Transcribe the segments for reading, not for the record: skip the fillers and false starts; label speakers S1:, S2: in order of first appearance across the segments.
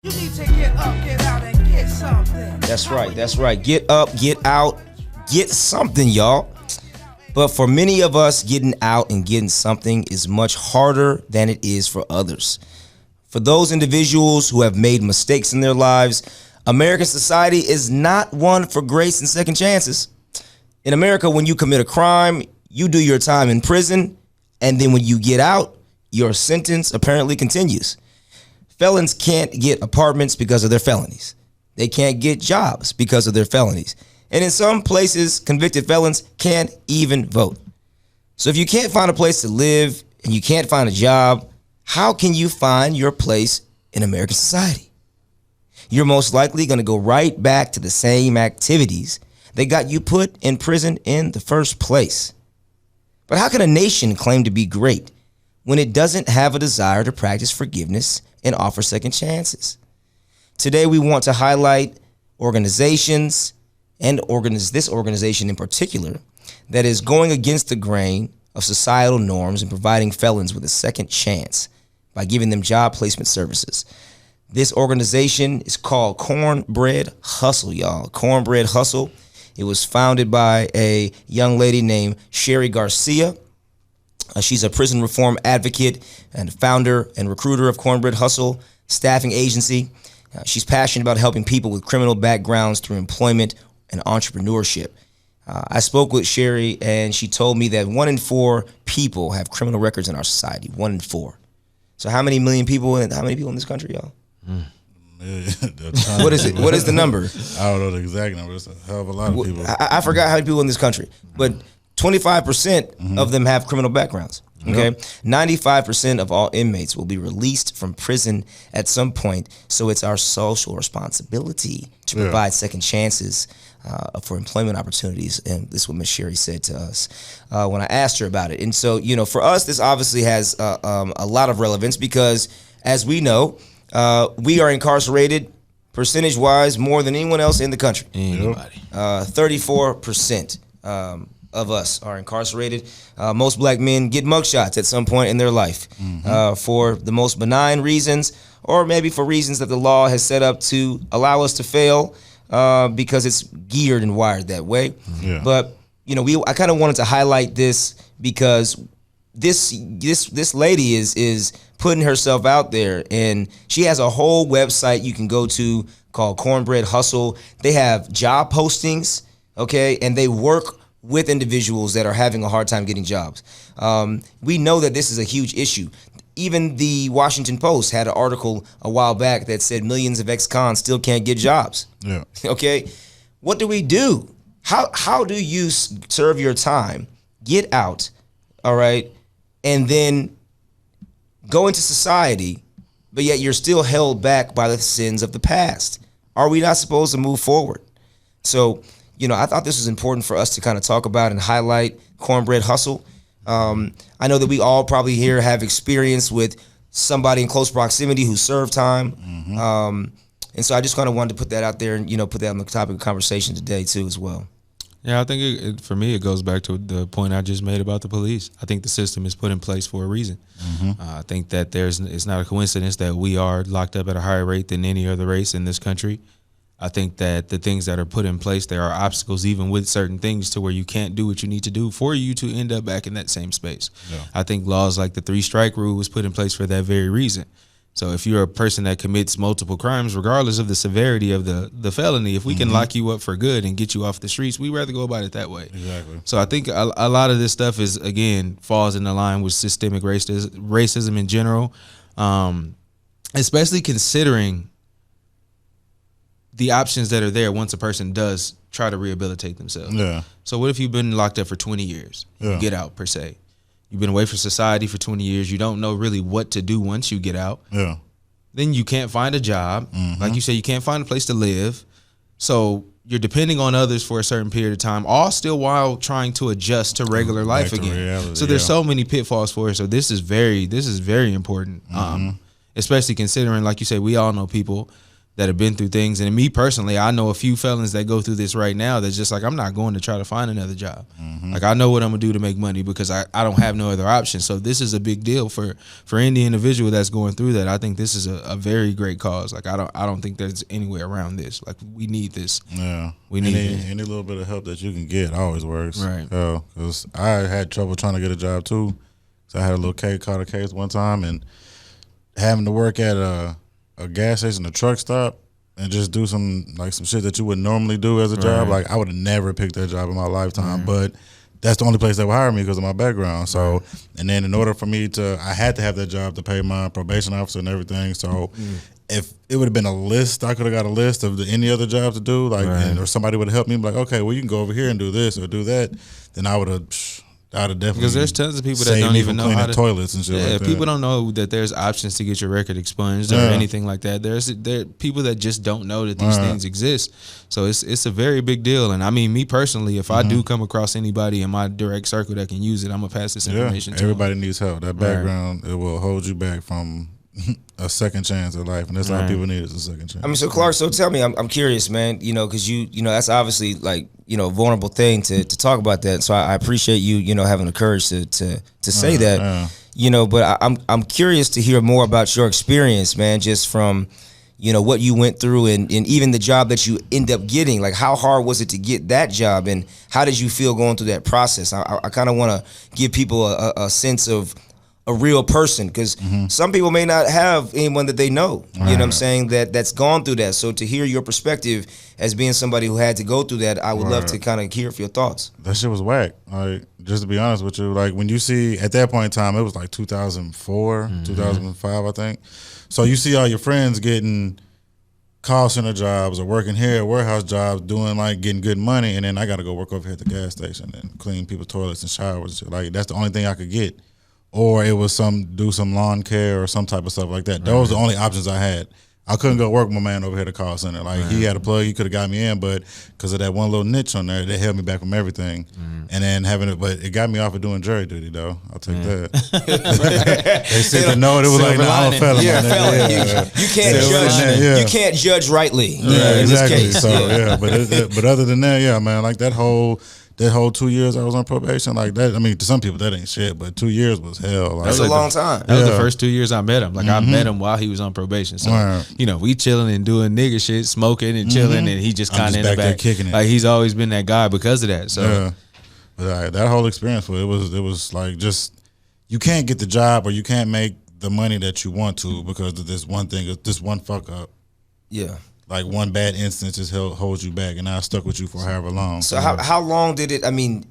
S1: You need to get up, get out, and get something.
S2: That's right. That's right. Get up, get out, get something, y'all. But for many of us, getting out and getting something is much harder than it is for others. For those individuals who have made mistakes in their lives, American society is not one for grace and second chances. In America, when you commit a crime, you do your time in prison, and then when you get out, your sentence apparently continues. Felons can't get apartments because of their felonies. They can't get jobs because of their felonies. And in some places, convicted felons can't even vote. So if you can't find a place to live and you can't find a job, how can you find your place in American society? You're most likely going to go right back to the same activities that got you put in prison in the first place. But how can a nation claim to be great when it doesn't have a desire to practice forgiveness and offer second chances? Today, we want to highlight organizations and this organization in particular that is going against the grain of societal norms and providing felons with a second chance by giving them job placement services. This organization is called Cornbread Hustle, y'all. Cornbread Hustle. It was founded by a young lady named Sherry Garcia. She's a prison reform advocate and founder and recruiter of Cornbread Hustle staffing agency. She's passionate about helping people with criminal backgrounds through employment and entrepreneurship. I spoke with Sherry, and she told me that 1 in 4 people have criminal records in our society. 1 in 4. So how many people in this country, y'all? What is it? What is the number?
S3: I don't know the exact number. It's a hell of a lot of people.
S2: I forgot how many people in this country, but 25% of them have criminal backgrounds. Okay, 95% of all inmates will be released from prison at some point. So it's our social responsibility to provide second chances for employment opportunities. And this is what Ms. Sherry said to us when I asked her about it. And so, for us, this obviously has a lot of relevance because, as we know, we are incarcerated percentage-wise more than anyone else in the country.
S4: Anybody.
S2: 34% of us are incarcerated. Most black men get mugshots at some point in their life for the most benign reasons, or maybe for reasons that the law has set up to allow us to fail because it's geared and wired that way. Yeah. But I kind of wanted to highlight this because this lady is putting herself out there, and she has a whole website you can go to called Cornbread Hustle. They have job postings, okay, and they work with individuals that are having a hard time getting jobs. We know that this is a huge issue. Even the Washington Post had an article a while back that said millions of ex-cons still can't get jobs. Yeah. Okay, what do we do? How do you serve your time, get out, all right, and then go into society, but yet you're still held back by the sins of the past? Are we not supposed to move forward? So, I thought this was important for us to kind of talk about and highlight Cornbread Hustle. I know that we all probably here have experience with somebody in close proximity who served time. And so I just kind of wanted to put that out there and, put that on the topic of conversation today too as well.
S4: Yeah, I think for me, it goes back to the point I just made about the police. I think the system is put in place for a reason. I think that it's not a coincidence that we are locked up at a higher rate than any other race in this country. I think that the things that are put in place, there are obstacles even with certain things to where you can't do what you need to do for you to end up back in that same space. Yeah. I think laws like the 3-strike rule was put in place for that very reason. So if you're a person that commits multiple crimes, regardless of the severity of the felony, if we can lock you up for good and get you off the streets, we'd rather go about it that way.
S3: Exactly.
S4: So I think a lot of this stuff falls in the line with systemic racism in general, especially considering the options that are there once a person does try to rehabilitate themselves. Yeah. So what if you've been locked up for 20 years? Yeah. You get out, per se. You've been away from society for 20 years. You don't know really what to do once you get out. Yeah. Then you can't find a job. Like you said, you can't find a place to live. So you're depending on others for a certain period of time, all still while trying to adjust to regular life again. Reality, so there's so many pitfalls for it. So this is very important, especially considering, like you said, we all know people that have been through things. And me personally, I know a few felons that go through this right now that's just like, I'm not going to try to find another job. Like, I know what I'm gonna do to make money because I don't have no other option. So this is a big deal for any individual that's going through that. I think this is a very great cause. Like, I don't think there's anywhere around this. Like, we need this.
S3: Yeah,
S4: we need
S3: any little bit of help that you can get always works.
S4: Right.
S3: Because I had trouble trying to get a job too. So I had a little caught a case one time, and having to work at a gas station, a truck stop, and just do some shit that you would normally do as a job. Like, I would have never picked that job in my lifetime, but that's the only place that would hire me because of my background. So, and then in order for me I had to have that job to pay my probation officer and everything. So, if it would have been a list, I could have got a list of any other job to do, or somebody would have helped me, like, okay, well, you can go over here and do this or do that. Then I would have definitely,
S4: because there's tons of people that don't even know how to
S3: toilets and shit.
S4: Yeah,
S3: like that.
S4: people don't know that there's options to get your record expunged or anything like that. There are people that just don't know that these things exist. So it's a very big deal. And I mean, me personally, if I do come across anybody in my direct circle that can use it, I'm gonna pass this information to
S3: everybody
S4: them.
S3: needs help. That background, it will hold you back from a second chance at life, and that's all people need is a second chance.
S2: I mean, so Clark, so tell me, I'm curious, man. You know, because you know that's obviously like a vulnerable thing to talk about that. So I appreciate you having the courage to say that. You know, but I'm curious to hear more about your experience, man. Just from what you went through and even the job that you end up getting. Like, how hard was it to get that job, and how did you feel going through that process? I kind of want to give people a sense of a real person, because some people may not have anyone that they know, you know what I'm saying, that's gone through that. So to hear your perspective as being somebody who had to go through that, I would love to kind of hear your thoughts.
S3: That shit was whack. Like, just to be honest with you, like, when you see, at that point in time, it was like 2004, 2005, I think. So you see all your friends getting call center jobs or working here, warehouse jobs, getting good money, and then I got to go work over here at the gas station and clean people's toilets and showers. Like, that's the only thing I could get. Or it was do some lawn care or some type of stuff like that. Those were the only options I had. I couldn't go work with my man over here at the call center. Like, he had a plug, he could have got me in, but because of that one little niche on there, that held me back from everything. And then but it got me off of doing jury duty, though. I'll take that. They said to know it was like, I'm a felon.
S2: You're a felon. You can't judge. You can't judge rightly.
S3: Yeah,
S2: in
S3: exactly.
S2: this case.
S3: So but other than that, man, like that whole 2 years I was on probation, like that. I mean, to some people that ain't shit, but 2 years was hell. Like,
S2: That's a long time.
S4: That was the first 2 years I met him. Like, I met him while he was on probation. So we chilling and doing nigga shit, smoking and chilling, and he just kind of in the back
S3: kicking it.
S4: Like, he's always been that guy because of that. So
S3: but that whole experience, it was like, just, you can't get the job or you can't make the money that you want to because of this one thing, this one fuck up.
S2: Yeah.
S3: Like, one bad instance just holds you back, and I stuck with you for however long.
S2: So how long did it? I mean,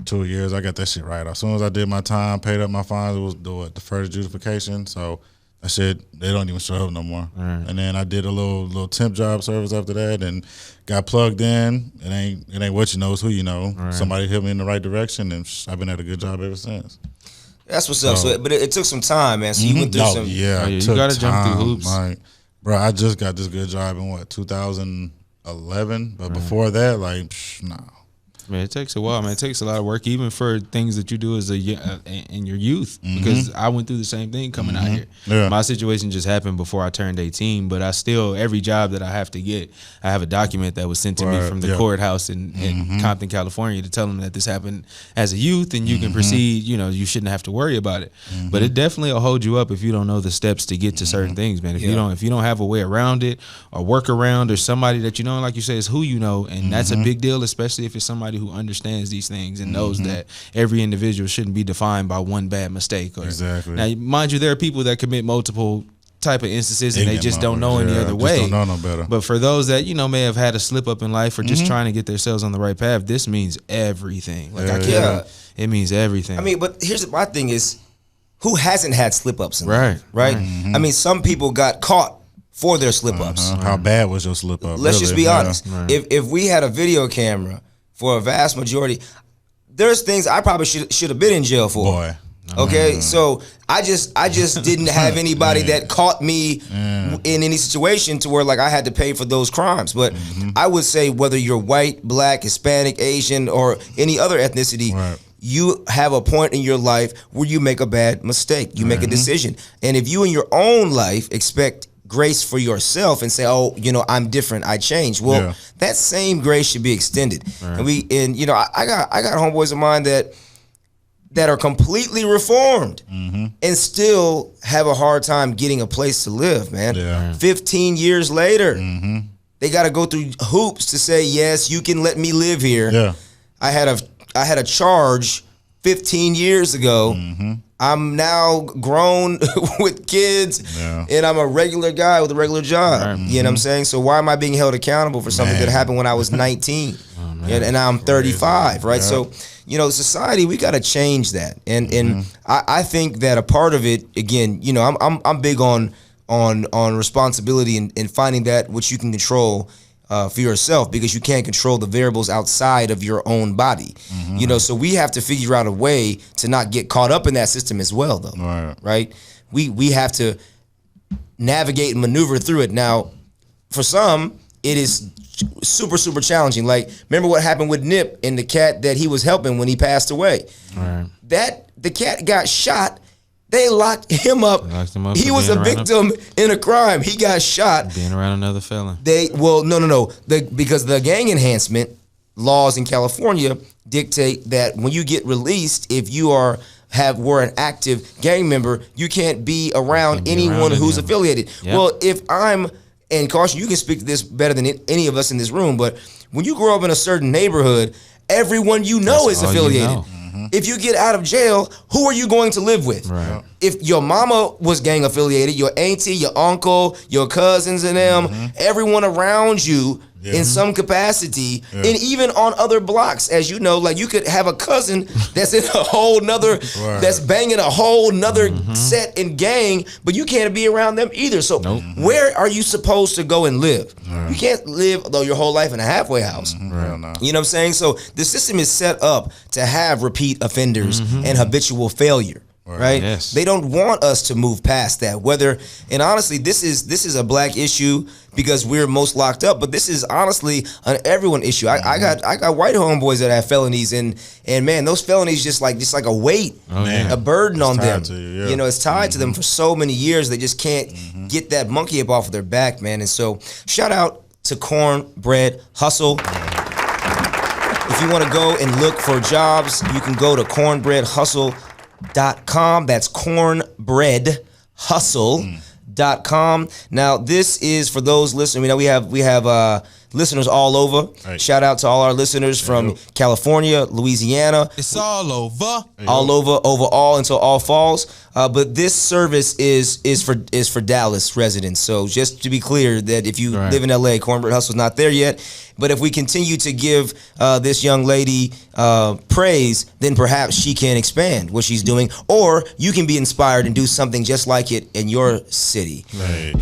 S3: 2 years. I got that shit right. As soon as I did my time, paid up my fines, it was the first adjudication. So that shit, they don't even show up no more. And then I did a little temp job service after that, and got plugged in. It ain't what you know, it's who you know. Somebody hit me in the right direction, and I've been at a good job ever since.
S2: That's what's up. So, but it took some time, man. So you went through some.
S3: Yeah,
S4: you got to jump through hoops.
S3: Like, bro, I just got this good job in 2011, but before that, like, nah.
S4: Man, it takes a while, man. It takes a lot of work, even for things that you do as in your youth. Because I went through the same thing coming out here.
S3: Yeah.
S4: My situation just happened before I turned 18, but I still, every job that I have to get, I have a document that was sent to me from the courthouse in Compton, California, to tell them that this happened as a youth, and you can proceed. You shouldn't have to worry about it. But it definitely will hold you up if you don't know the steps to get to certain things, man. If you don't have a way around it, or work around, or somebody that you know, like you say, is who you know, and that's a big deal, especially if it's somebody who understands these things and knows that every individual shouldn't be defined by one bad mistake.
S3: Exactly.
S4: Now, mind you, there are people that commit multiple type of instances and they just don't know any other way.
S3: Don't know no better.
S4: But for those that may have had a slip up in life or just trying to get themselves on the right path, this means everything. Like, it means everything.
S2: I mean, but here's my thing is, who hasn't had slip ups in
S4: Right.
S2: life, right? I mean, some people got caught for their slip ups.
S3: How bad was your slip up?
S2: Let's just be honest. If we had a video camera, for a vast majority, there's things I probably should have been in jail for.
S3: Boy.
S2: Okay, so I just didn't have anybody that caught me in any situation to where like I had to pay for those crimes. But I would say whether you're white, black, Hispanic, Asian, or any other ethnicity, you have a point in your life where you make a bad mistake. You make a decision. And if you in your own life expect grace for yourself and say, oh, I'm different, I changed. Well, that same grace should be extended. Right. And I got homeboys of mine that are completely reformed and still have a hard time getting a place to live, man. Yeah. 15 years later, they got to go through hoops to say, yes, you can let me live here. Yeah. I had a charge 15 years ago. I'm now grown with kids, and I'm a regular guy with a regular job. Right. You know what I'm saying? So why am I being held accountable for something that happened when I was 19? And now I'm 35, right? So, society, we got to change that. And I think that a part of it, again, I'm big on responsibility and finding that which you can control for yourself, because you can't control the variables outside of your own body. So we have to figure out a way to not get caught up in that system as well, though. Right? We have to navigate and maneuver through it. Now, for some, it is super, super challenging. Like, remember what happened with Nip and the cat that he was helping when he passed away? The cat got shot. They locked him up. He was a victim in a crime. He got shot.
S4: Being around another felon.
S2: No. Because the gang enhancement laws in California dictate that when you get released, if you were an active gang member, you can't be around anyone who's affiliated. Yep. Well, if and Caution, you can speak to this better than any of us in this room, but when you grow up in a certain neighborhood, everyone is affiliated. If you get out of jail, who are you going to live with? Right. If your mama was gang affiliated, your auntie, your uncle, your cousins and them, everyone around you in some capacity, and even on other blocks, as you know, like you could have a cousin that's in a whole nother, that's banging a whole nother set and gang, but you can't be around them either. So where are you supposed to go and live? You can't live, though, your whole life in a halfway house. You know what I'm saying? So the system is set up to have repeat offenders and habitual failure. Right? Yes. They don't want us to move past that. And honestly, this is a black issue because we're most locked up, but this is honestly an everyone issue. I got white homeboys that have felonies, and man, those felonies just like a weight, a burden on them. It's tied to them for so many years. They just can't get that monkey up off of their back, man. And so, shout out to Cornbread Hustle. If you want to go and look for jobs, you can go to cornbreadhustle.com. That's cornbreadhustle.com. Now, this is for those listening. We have listeners all over. Right. Shout out to all our listeners from California, Louisiana.
S4: It's all over.
S2: All over all until all falls. But this service is for Dallas residents. So just to be clear that if you live in LA, Cornbread Hustle's not there yet. But if we continue to give this young lady praise, then perhaps she can expand what she's doing, or you can be inspired and do something just like it in your city. Right.